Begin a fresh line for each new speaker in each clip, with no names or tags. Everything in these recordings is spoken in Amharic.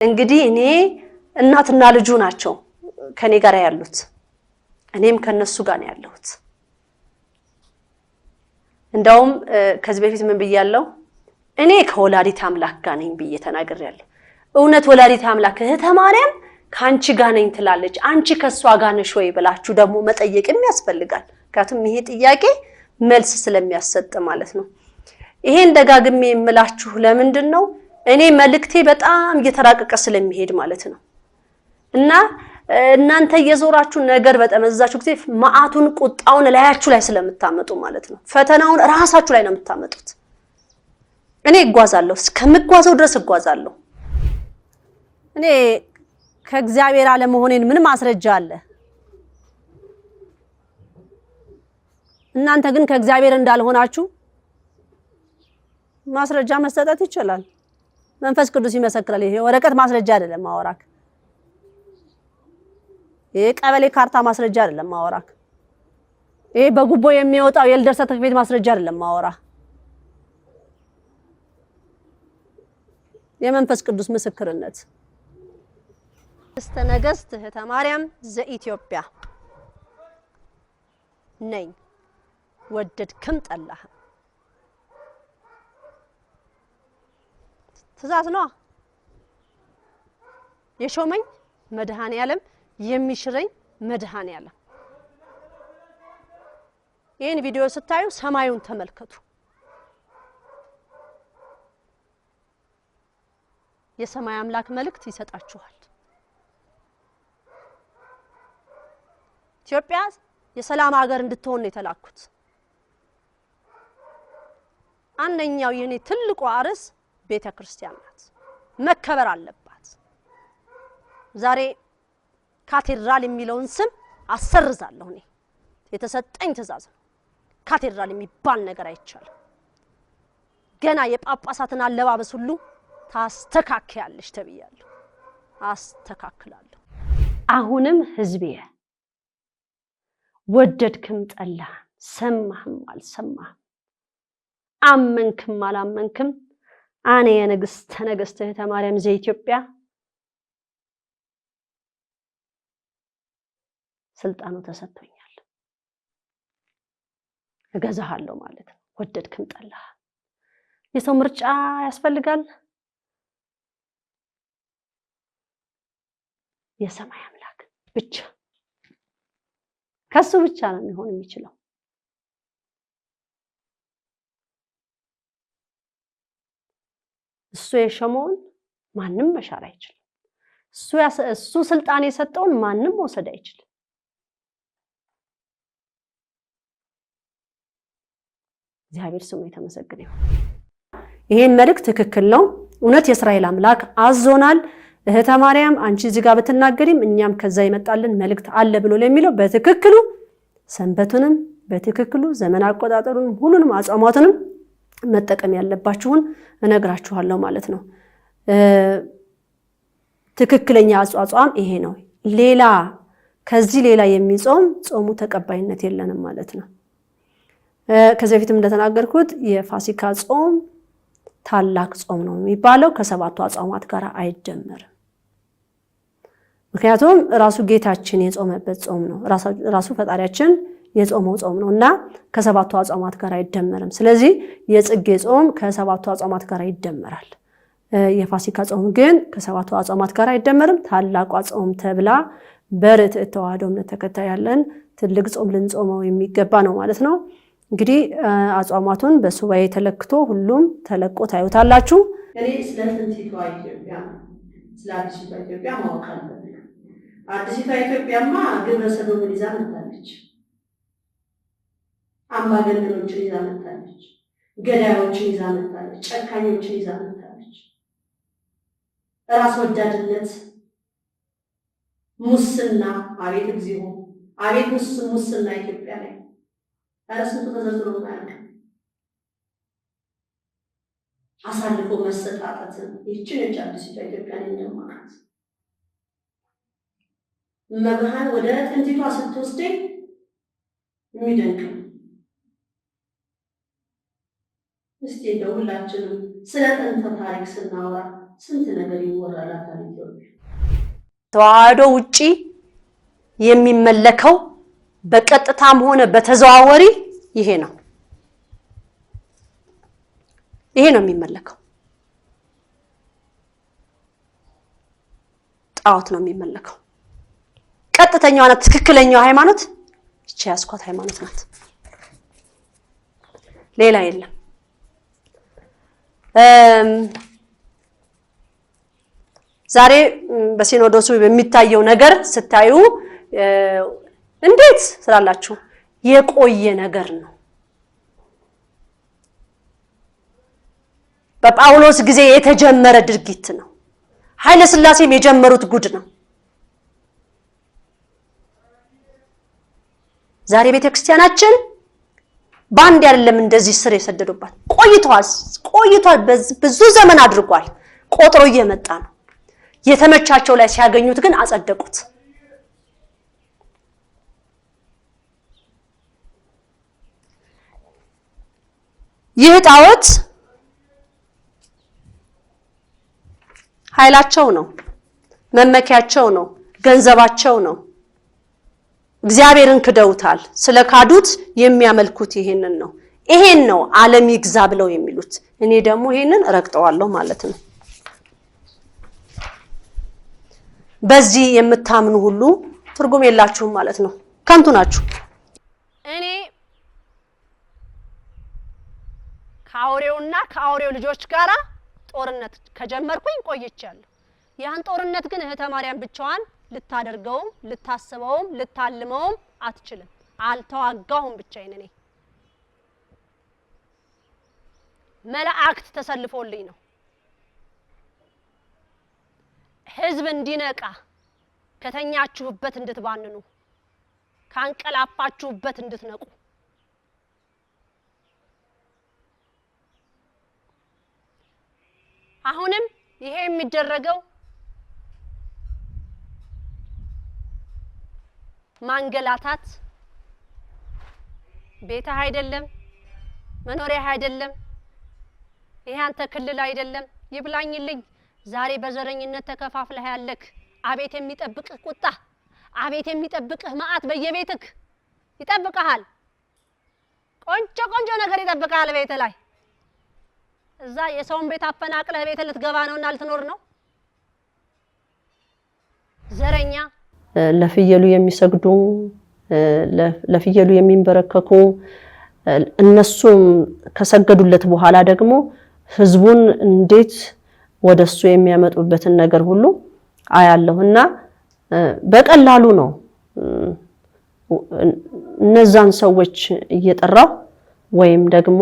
እንግዲህ እኔ እናትና ልጁ ናቸው ከኔ ጋር ያሉት እኔም ከነሱ ጋር ነው ያለሁት እንደውም ከዚህ በፊት ምን ብያለሁ እኔ ከወላዲተ አምላክ ጋር ነኝ ብዬ ተናግሬያለሁ እውነት ወላዲተ አምላክ እህተ ማርያም ካንቺ ጋር ነኝ ትላለች አንቺ ከሷ ጋር ነሽ ወይ ብላችሁ ደግሞ መጠየቅም ያስፈልጋል ካቱም ይሄ ጥያቄ መልስ ስለሚያሰጥ ማለት ነው ይሄን ደጋግሜ የምላችሁ ለምንድነው እኔ መልክቴ በጣም እየተራቀቀ ስለሚሄድ ማለት ነው እና እናንተ እየዞራችሁ ነገር በተመዛችሁ ጊዜ ማአቱን ቁጣውን ላያችሁ ላይ ስለምታመጡ ማለት ነው ፈተናውን ራሳችሁ ላይ ነው የምታመጡት እኔ እጓዛለሁ እስከምጓዘው ድረስ እጓዛለሁ እኔ ከእግዚአብሔር አለመሆኔን ምን ማስረጃ አለ እናንተ ግን ከእግዚአብሔር እንዳልሆናችሁ ማስረጃ መስጠት ይችላል መንፈስ ቅዱስ ይመሰክራል ይሄ ወረቀት ማስረጃ አይደለም ማወራክ ይሄ ቀበሌ ካርታ ማስረጃ አይደለም ማወራክ ይሄ በጉቦ የሚወጣው የልደር ሰርተፊኬት ማስረጃ አይደለም ማወራ የመንፈስ ቅዱስ ምስክርነት ነገስት እህተ ማርያም ዘኢትዮጵያ ነኝ ወደድክም ጠላህ ትእዛዝ ነው የሾመኝ መድኃኔ ዓለም የሚሽረኝ መድኃኔ ዓለም ይሄን ቪዲዮ ስታዩ ሰማዩን ተመልከቱ የሰማይ አምላክ መልእክት ይሰጣችኋል ኢትዮጵያ የሰላም ሀገር እንድትሆን ነው የተላኩት አንደኛው የኔ ትልቁ አርስ ቤተክርስቲያን ናት መከበር አለባት ዛሬ ካቴድራል የሚለውን ስም አሰርዛለሁ እኔ የተሰጠኝ ትእዛዝ ነው ካቴድራል የሚባል ነገር አይቻልም ገና የጳጳሳትን አለባበስ ሁሉ ታስተካክያለሽ ተብያለሁ አስተካክላለሁ አሁንም ህዝቤ ወደድክም ጠላህ ሰማህም አልሰማህም አመንክም አላመንክም አኔ የንግስት ነገስት እህተ ማርያም ዘኢትዮጵያ ስልጣኑ ተሰጥቶኛል እገዛሃለሁ ማለት ነው ወደድክም ጠላህ የሰው ምርጫ ያስፈልጋል የሰማይ አምላክ ብቻ ከሱ ብቻ ነው የሚሆን የሚችለው እሱ የሸመውን ማንንም መሻር አይችልም እሱ ስልጣን የሰጠውን ማንንም ወሰድ አይችልም እግዚአብሔር ስሙ የተመሰገነ ይሁን ይሄን መልእክት ትክክል ነው እውነት የእስራኤል አምላክ አዞናል እህተ ማርያም አንቺ እዚህ ጋር በተናገሪም እኛም ከዛ ይመጣልን መልእክት አለ ብሎ ለሚለው በትክክሉ ሰንበቱንም በትክክሉ ዘመን አቆጣጠሩን ሁሉንም አጽዋማቱንም መጠቀም ያለባችሁን እነግራችኋለሁ ማለት ነው ትክክለኛ አጽዋም ይሄ ነው ሌላ ከዚህ ሌላ የሚጾም ጾሙ ተቀባይነት የለንም ማለት ነው ከዚህ በፊትም እንደተናገርኩት የፋሲካ ጾም ታላቅ ጾም ነው የሚባለው ከሰባቱ አጽዋማት ጋር አይደመርም ምክንያቱም ራሱ ጌታችን የጾመበት ጾም ነው ራሱ ፈጣሪያችን የጾመው ጾም ነውና ከሰባቱ አጽዋማት ጋር አይደመርም ስለዚህ የጽጌ ጾም ከሰባቱ አጽዋማት ጋር ይደመራል የፋሲካ ጾም ግን ከሰባቱ አጽዋማት ጋር አይደመርም ታላቁ ጾም ተብላ በርትዕት ተዋሕዶ እምነት ተከታይ ያለን ትልቅ ጾም ልንጾመው የሚገባ ነው ማለት ነው እንግዲህ አጽዋማቱን በሱባኤ ተለክቶ ሁሉም ተለቆ ታዩታላችሁ
እኔ ስለ ጥንቲቷ ኢትዮጵያ ስለ አዲሲቷ ኢትዮጵያ ማወቅ አለብኝ አዲሲቷ ኢትዮጵያማ ግብረ ሰዶምን ይዛ መጣለች አምባገነኖችን ይዛ መጣለች ገዳዮችን ይዛ መጣለች ጨካኞችን ይዛ መጣለች ራስ ወዳድነት ሙስና አቤት እግዚኦ አቤት ሙስና ኢትዮጵያ ላይ አረስንቱ ተዘርዝሮ ማለት አሳልፎ መሰጣጣት ይህችን አዲሲቷ ኢትዮጵያን እንደማካት መብርሃን ወደ ጥንቲቷ ስትወስደኝ የሚደንቅ እስቲ እንደው ሁላችንም ስለ ጥንት ታሪክ ስናወራ ስንት ነገር ይወራላታል ኢትዮጵያ።
ተዋህዶ ውጪ የሚመለከው በቀጥታም ሆነ በተዘዋዋሪ ይሄ ነው የሚመለከው። ጣዖት ነው የሚመለከው። ቀጥተኛውና ትክክለኛው ሃይማኖት እቺ ያስኳት ሃይማኖት ናት። ሌላ የለም። ዛሬ በሲኖዶሱ በሚታየው ነገር ስታዩ እንዴት ስላላችሁ የቆየ ነገር ነው። በጳውሎስ ጊዜ የተጀመረ ድርጊት ነው። ኃይለ ሥላሴም የጀመሩት ጉድ ነው። ዛሬ ቤተክርስቲያናችን ባንድ አይደለም እንደዚህ ስር የሰደዱባት ቆይቷል። ብዙ ዘመን አድርጓል። ቆጥሮ እየመጣ ነው። የተመቻቸው ላይ ሲያገኙት ግን አጸደቁት። ይህ ጣዖት ኃይላቸው ነው፣ መመኪያቸው ነው፣ ገንዘባቸው ነው። እግዚአብሔርን ክደውታል። ስለካዱት የሚያመልኩት ይሄንን ነው። ይሄን ነው ዓለም ይግዛ ብለው የሚሉት። እኔ ደግሞ ይሄንን ረግጠዋለሁ ማለት ነው። በዚህ የምታምኑ ሁሉ ትርጉም የላችሁም ማለት ነው። ከንቱ ናችሁ። እኔ ከአውሬውና ከአውሬው ልጆች ጋራ ጦርነት ከጀመርኩኝ ቆይቻለሁ። ያን ጦርነት ግን እህተ ማርያም ብቻዋን ልታደርገውም ልታስበውም ልታልመውም አትችልም። አልተዋጋሁም ብቻዬን። እኔ መላእክት ተሰልፎልኝ ነው። ህዝብ እንዲነቃ፣ ከተኛችሁበት እንድትባንኑ፣ ካንቀላፋችሁበት እንድትነቁ። አሁንም ይሄ የሚደረገው ማንገላታት ቤትህ አይደለም፣ መኖሪያ አይደለም፣ ይሄ አንተ ክልል አይደለም። ይብላኝልኝ ዛሬ በዘረኝነት ተከፋፍለህ ያለክ አቤት የሚጠብቅህ ቁጣ፣ አቤት የሚጠብቅህ መዓት በየቤትክ ይጠብቅሃል። ቆንጆ ነገር ይጠብቅሃል ቤት ላይ። እዛ የሰውን ቤት አፈናቅለህ ቤት ልትገባ ነውና ልትኖር ነው። ዘረኛ ለፍየሉ የሚሰግዱ ለፍየሉ የሚንበረከኩ እነሱም ከሰገዱለት በኋላ ደግሞ ህዝቡን እንዴት ወደሱ የሚያመጡበትን ነገር ሁሉ አያለሁና በቀላሉ ነው እነዛን ሰዎች እየጠራው ወይም ደግሞ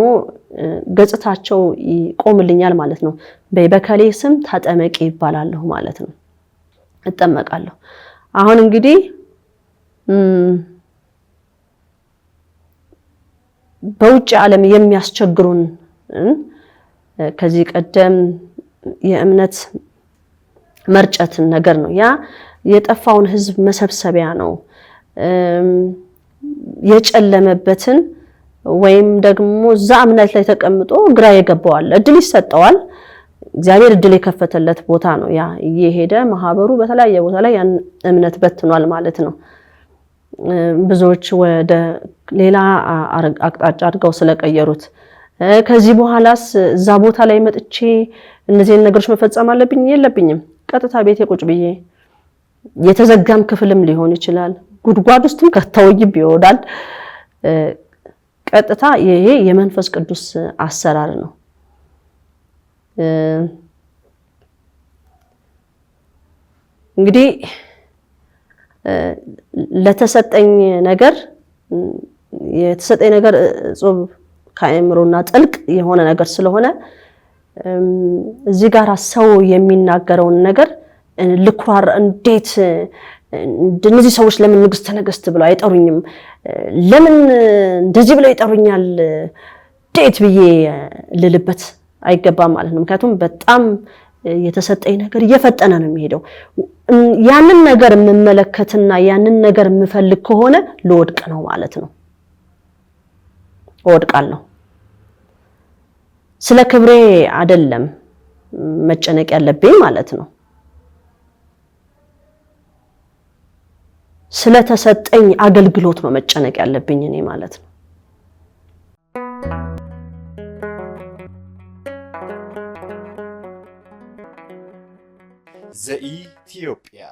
ገጽታቸው ይቆምልኛል ማለት ነው። በበከሌ ስም ታጠመቂ ይባላለሁ ማለት ነው። እጠመቃለሁ። አሁን እንግዲህ በውጭ ዓለም የሚያስቸግሩን ከዚህ ቀደም የእምነት መርጨትን ነገር ነው። ያ የጠፋውን ህዝብ መሰብሰቢያ ነው። የጨለመበትን ወይም ደግሞ እዛ እምነት ላይ ተቀምጦ ግራ የገባዋል እድል ይሰጠዋል። እግዚአብሔር እድል የከፈተለት ቦታ ነው። ያ እየሄደ ማህበሩ በተለያየ ቦታ ላይ ያን እምነት በትኗል ማለት ነው። ብዙዎች ወደ ሌላ አቅጣጫ አድርገው ስለቀየሩት ከዚህ በኋላስ እዛ ቦታ ላይ መጥቼ እነዚህን ነገሮች መፈጸም አለብኝ የለብኝም፣ ቀጥታ ቤቴ ቁጭ ብዬ የተዘጋም ክፍልም ሊሆን ይችላል፣ ጉድጓድ ውስጥም ከተወይብ ይወዳል። ቀጥታ ይሄ የመንፈስ ቅዱስ አሰራር ነው። እንግዲህ ለተሰጠኝ ነገር የተሰጠኝ ነገር ጾም ከአእምሮና ጥልቅ የሆነ ነገር ስለሆነ እዚህ ጋር ሰው የሚናገረውን ነገር ልኩራር እንዴት እነዚህ ሰዎች ለምን ንግስተ ነገስት ብለው አይጠሩኝም? ለምን እንደዚህ ብለው ይጠሩኛል? ዴት ብዬ ልልበት አይገባም ማለት ነው። ምክንያቱም በጣም የተሰጠኝ ነገር እየፈጠነ ነው የሚሄደው። ያንን ነገር የምመለከትና ያንን ነገር የምፈልግ ከሆነ ልወድቅ ነው ማለት ነው። እወድቃለሁ። ስለ ክብሬ አይደለም መጨነቅ ያለብኝ ማለት ነው። ስለተሰጠኝ አገልግሎት ነው መጨነቅ ያለብኝ እኔ ማለት ነው።
ዘኢትዮጵያ